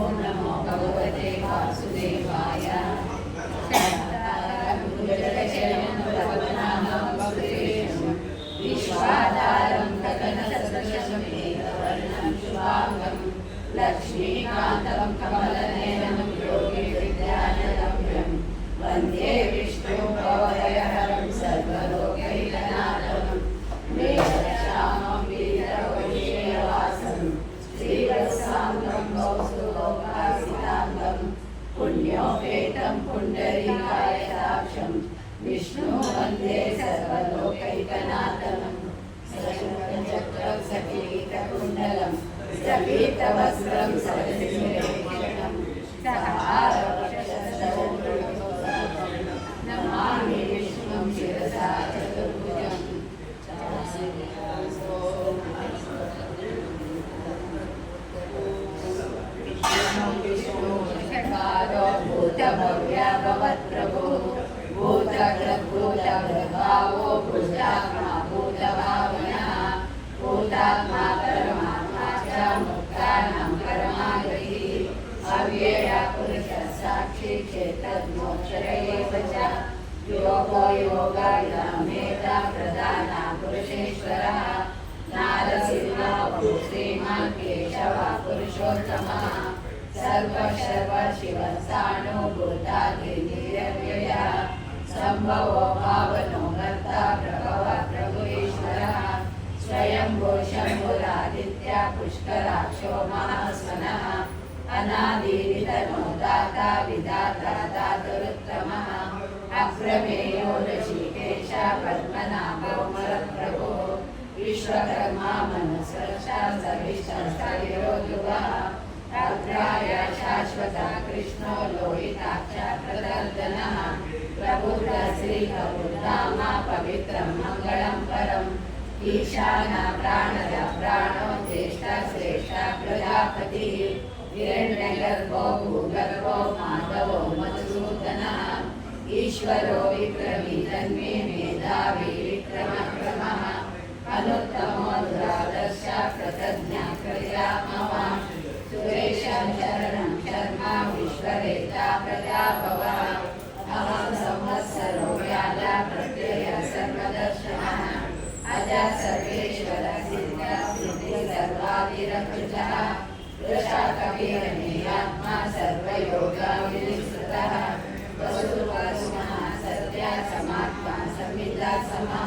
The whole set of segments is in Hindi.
ॐ नमो भगवते वासुदेवाय विश्वाधारं गगनसदृशं मेघवर्णं शुभांगं लक्ष्मीकान्तं कमलनयनं योगिविद्यानगम्यं वन्दे विष्णुं भवभयहरं सर्वलोकैकनाथं मेघश्यामं वीरवैश्यवासं श्रीवत्साङ्गं कौस्तुभोपासिताङ्गं पुण्योपेतं पुण्डरीकायताक्षं विष्णु वन्दे सर्वलोकैकनाथनं सशङ्खचक्रं सकिरीटकुण्डलं सपीतवस्त्रं सविशेषणं नमामि विष्णुं शिरसा चतुर्भुजं षड्वारो भूतभव्यभवत्प्रभो भूतकृद्भूतभृद्भावो भूतात्मा भूतभावनः भूतात्मा परमात्मा च मुक्तानां परमागतिः अव्ययः पुरुषः साक्षी चेतद्मोक्षर एव च योगो योगायामेता प्रधानः पुरुषेश्वरः नारसिंहो श्रीमान् केशवः पुरुषोत्तमः सर्वशर्व शिवसानो भूतादिनिरव्ययः सम्भवो भावनो भर्ता प्रभवः प्रभुईश्वरः स्वयंभो शम्भुरादित्य पुष्कराक्षो महास्वनः अनादिनिधनो दाता विधाता दातुरुत्तमः अप्रमेयो ऋषिकेश पद्मनाभो मरप्रभो विश्वकर्मा मनस्रष्टा सर्विष्ठस्तयोगुवः अग्राय शाश्वता कृष्णो लोहिताक्ष प्रदर्दनः प्रबुद्ध श्रीकबुद्धामा पवित्रं मङ्गलं परम् ईशाना प्राणद प्राणो ज्येष्ठ श्रेष्ठ प्रजापतिः हिरण्यगर्भो भूगर्भो माधवो मधुसूदनः ईश्वरो विक्रमी जन्मे मेधावी विक्रमक्रमः अनुत्तमो दुरादर्श कृतज्ञ प्रजामवान् सुरेशं शरणं शर्मा विश्वरेता प्रजाभवः अहं संवत्सरो व्याल प्रत्यय सर्वदर्शनः अज सर्वेश्वर सिद्ध सिद्धि सर्वादिरक्षुतः वृषाकविरमेयात्मा सर्वयोगाविनिस्तृतः वसुवसुमः सत्य समात्मा संविदा समः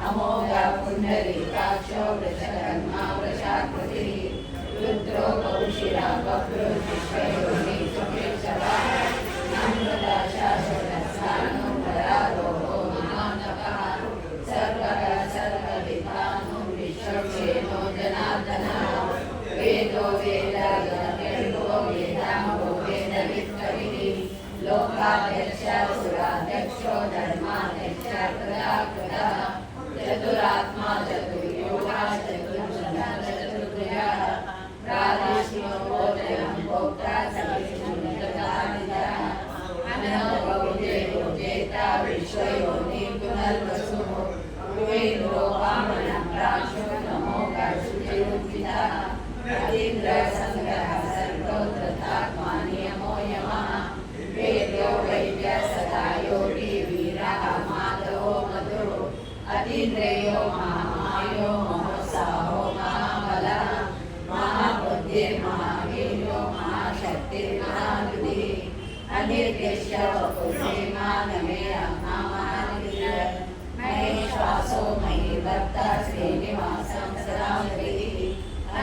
अमोघ पुण्डरीकाक्षो वृषकर्मा वृषाकृतिः रुद्रो कौशिरा बभ्रो विश्वयोगी सुकेशवः नम्रता शाश्वतस्थानो परारोहो महातपः सर्वः सर्वविद्वानो विश्वक्षेमो जनार्दनः वेदो वेदो वेदामो वेदवित्कविः लोकाध्यक्ष सुराध्यक्षो धर्माध्यक्ष कृताकृतः चतुरात्मा चतुर्योगा चतुर्भुजः चतुर्भुजः प्रादेशिको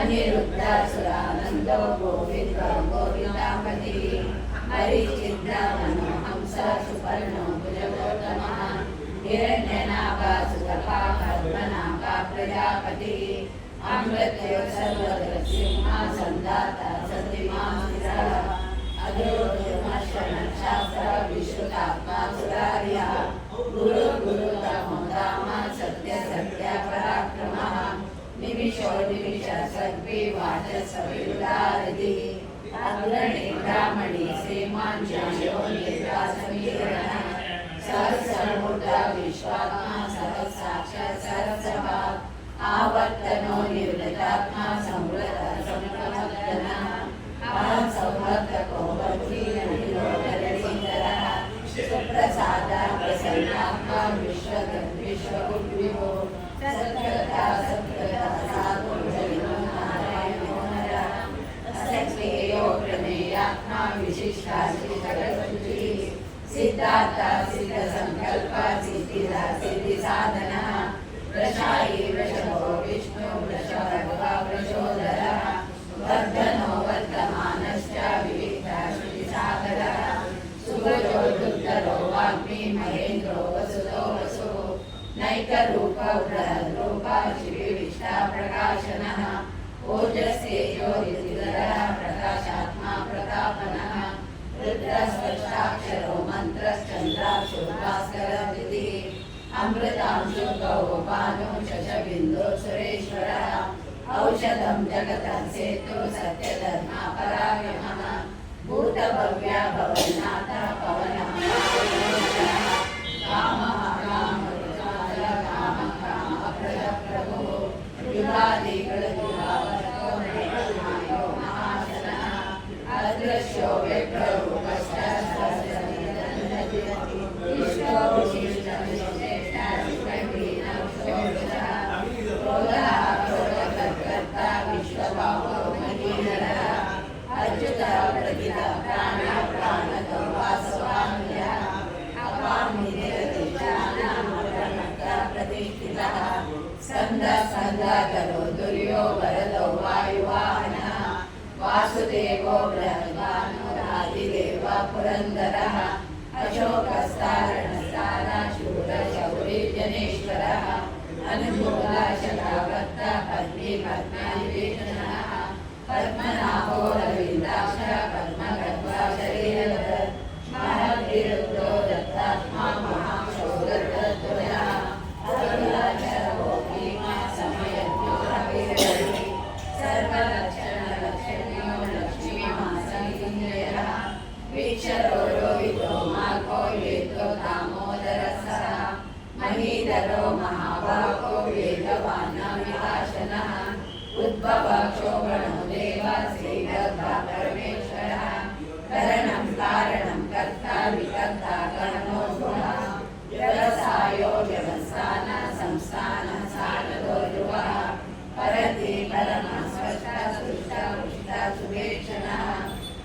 अनिरुद्धासुरानन्दो गोविन्दो गोविन्दापति मरीचिद्रावणो हंस सुपर्णो भुजगोत्तमः हिरण्यनाभासुतपा पद्मनाभा प्रजापति अमृत्यो सर्वदृक्सिंहा सन्दाता सतिमासिरः अग्रोधर्मशनशास्त्र विश्रुतात्मा सुरार्यः गुरु गुरुतमो धाम सत्य सत्य पराक्रमः निमिषो निमिष सर्वे वाचस्पतिर्दारति अग्रणे ब्राह्मणे श्रीमान् ज्ञायो नेता समीरणः सहस्रमूर्धा विश्वात्मा सहस्राक्षर सहस्रभाः आवर्तनो निर्वृतात्मा संवृत संप्रवर्तनः अहं संवर्तको वक्रीरनिलोकरणीधरः सुप्रसादा प्रसन्नात्मा विश्वगुरुविभो सत्कृता सत्कृता साधु जनो नारायणो नरः असक्रियो प्रमेयात्मा विशिष्टाशिखरशुचिः सिद्धार्था सिद्धसङ्कल्पा सिद्धिदा सिद्धिसाधनः वृषायी वृषभो विष्णु वृषभर्वा वृषोदरः वर्धनो वर्धमानश्च विविक्ता श्रुतिसागरः सुभजो दुर्धरो वाग्मी महेन्द्रो वसुतो वसुः नैकरूपो बृहद्रूपा शिविविष्टा प्रकाशनः ओजस्तेजो ऋतिधरः प्रकाशात्मा प्रतापनः रुद्रस्पष्टाक्षरो मन्त्रश्चन्द्राक्षो भास्करविधिः अमृतांशु गौपानो शशबिन्दो सुरेश्वरः औषधं जगतः सेतु सत्यधर्मा परायमः भूतभव्या भवन्नाथः पवनः कामः कामरुचाय कामः कामप्रदप्रभुः युगादिगणयुगावतो नैकमायो महाशनः अदृश्यो व्यग्ररूपश्च सहस्रनिधनति इष्टो विश्वबाहो महीधरः अच्युतः प्रतितः प्राणः प्राणतो वासवान्यः अपामिनिरतिशानामरणः प्रतिष्ठितः स्कन्दः स्कन्धाकरो दुर्यो वरदो वायुवाहनः वासुदेवो बृहद्भानो आदिदेवः पुरन्दरः अशोकस्तारणस्तारा शूरशौर्यजनेश्वरः अनुकूला शलावत्ता पद्मी पद्मानिवेशनः पद्मनाभो रवीन्द्राक्ष पद्मगर्भा शरीरवत् महद्विरुद्धो दत्तात्मा महाशौर्यद्वयः अरुणाचलो भीमा समयज्ञो रविरविः सर्वलक्षणलक्षण्यो लक्ष्मीमासनिन्द्रयः वीक्षरो रोहितो मार्गो वेदो दामोदरसः महीधरो महाभागो वेदवानाविभाषणः उद्भवक्षोभणो देव श्रीगर्भा परमेश्वरः करणं कारणं कर्ता विकर्ता कर्मो गुणः व्यवसायो व्यवस्थानः संस्थानः साधको ध्रुवः परति परमः स्पष्टा सृष्टा पुष्टा सुवेक्षणः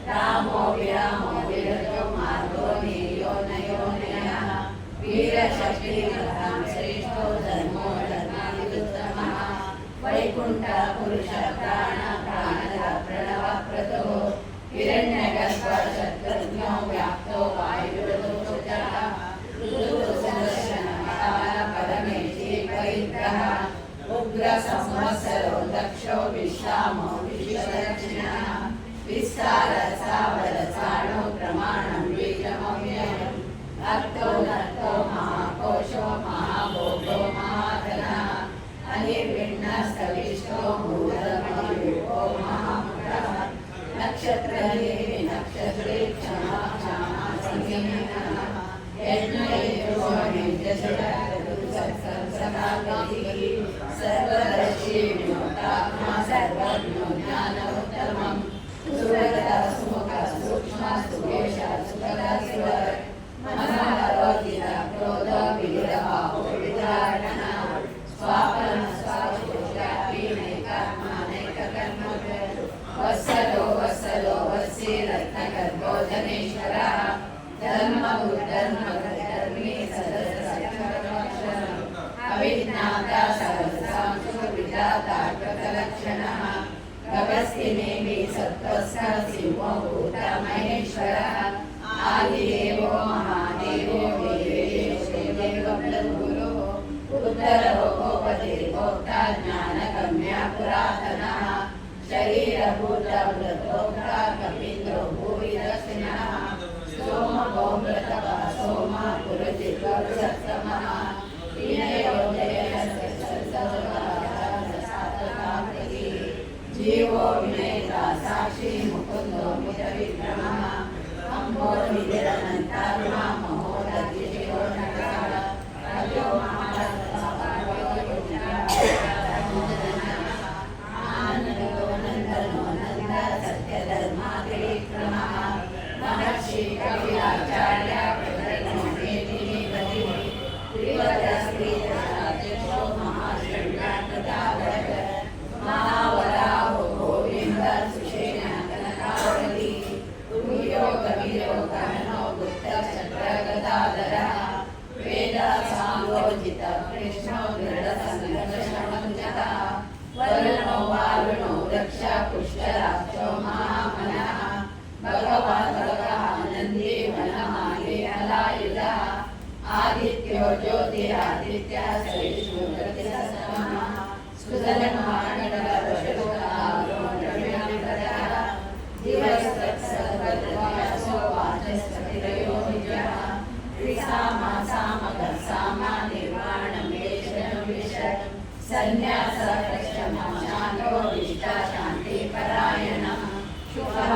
रामो विरामो विरजो मार्गो नेयो नयोनयः वीरशक्तिमतां श्रेष्ठो धर्मो धर्मादित्तमः वैकुण्ठ पुरुष प्राण प्राणद प्रणव प्रदो हिरण्यगर्भ शत्रज्ञो व्याप्तो वायुर्दोषः ऋतुसुदर्शनकाल परमेशी परिग्रहः उग्र संवत्सरो दक्षो विश्रामो विश्वदक्षिणः विस्तार सावर साणो प्रमाणं बीजमव्ययम् अर्थो नर्थो महाकोशो महाभोगो महाधनः अनिर्विण्णस्तविष्टो मूलमयूपो महामुखः नक्षत्रदेवी नक्षत्रे क्षमा क्षमा संयमिनः यज्ञयो निर्जशरसत्संसदागतिः सर्वदर्शी विमुक्तात्मा सर्वज्ञो ज्ञानोत्तमम् सुरगता सुमुखः सूक्ष्मः सुकेशः सुखदः शिवः मनोहरोदितः क्रोधो विरहाहो विधारणः स्वापनः स्वाशोषापि नैकात्मा नैककर्मकृत् वत्सलो वत्सलो वत्सी रत्नगर्भो धनेश्वरः धर्मभूधर्मधर्मी सदसक्षरम् अविज्ञाता सहस्रांशो विधाता कृतलक्षणः गगस्तिनेमि सत्त्वस्थः सिंहो भूतमहेश्वरः आदिदेवो महादेवो देवेशो देवब्रह्मगुरुः उत्तरो गोपतिर्गोप्ता ज्ञानगम्या पुरातनः शरीरभूतव्रतोक्ता कपीन्द्रो भूरि दक्षिणः सोमो व्रतः सोमः पुरुषिर्गौरसत्तमः विनयो जीवो विनयता साक्षी मुकुंदो मितविक्रमः अम्बोधिरनन्तात्मा महोदधिशो नरः अजो आनन्दो नन्दनो नन्द सत्यधर्मात्रिक्रमः महर्षि कविराचार्य प्रदर्शो मेदिनीपतिः त्रिवदस्त्रीदशाध्यक्षो महाशृङ्गाकृतावरः महावराहो गोविन्द सुषेण कनकावली तुर्यो कविरो गहनो गुप्तचक्रगदाधरः वेदसाङ्गोजित कृष्णो दृढसङ्घर्षमञ्जः वरुणो वारुणो दक्ष पुष्कराक्षो महामनः भगवान् नन्दी वनमाली हलायुधः आदित्यो ज्योतिरादित्यः सविष्णुप्रतिसत्तमः सन्न्यास शांति परायण शुभः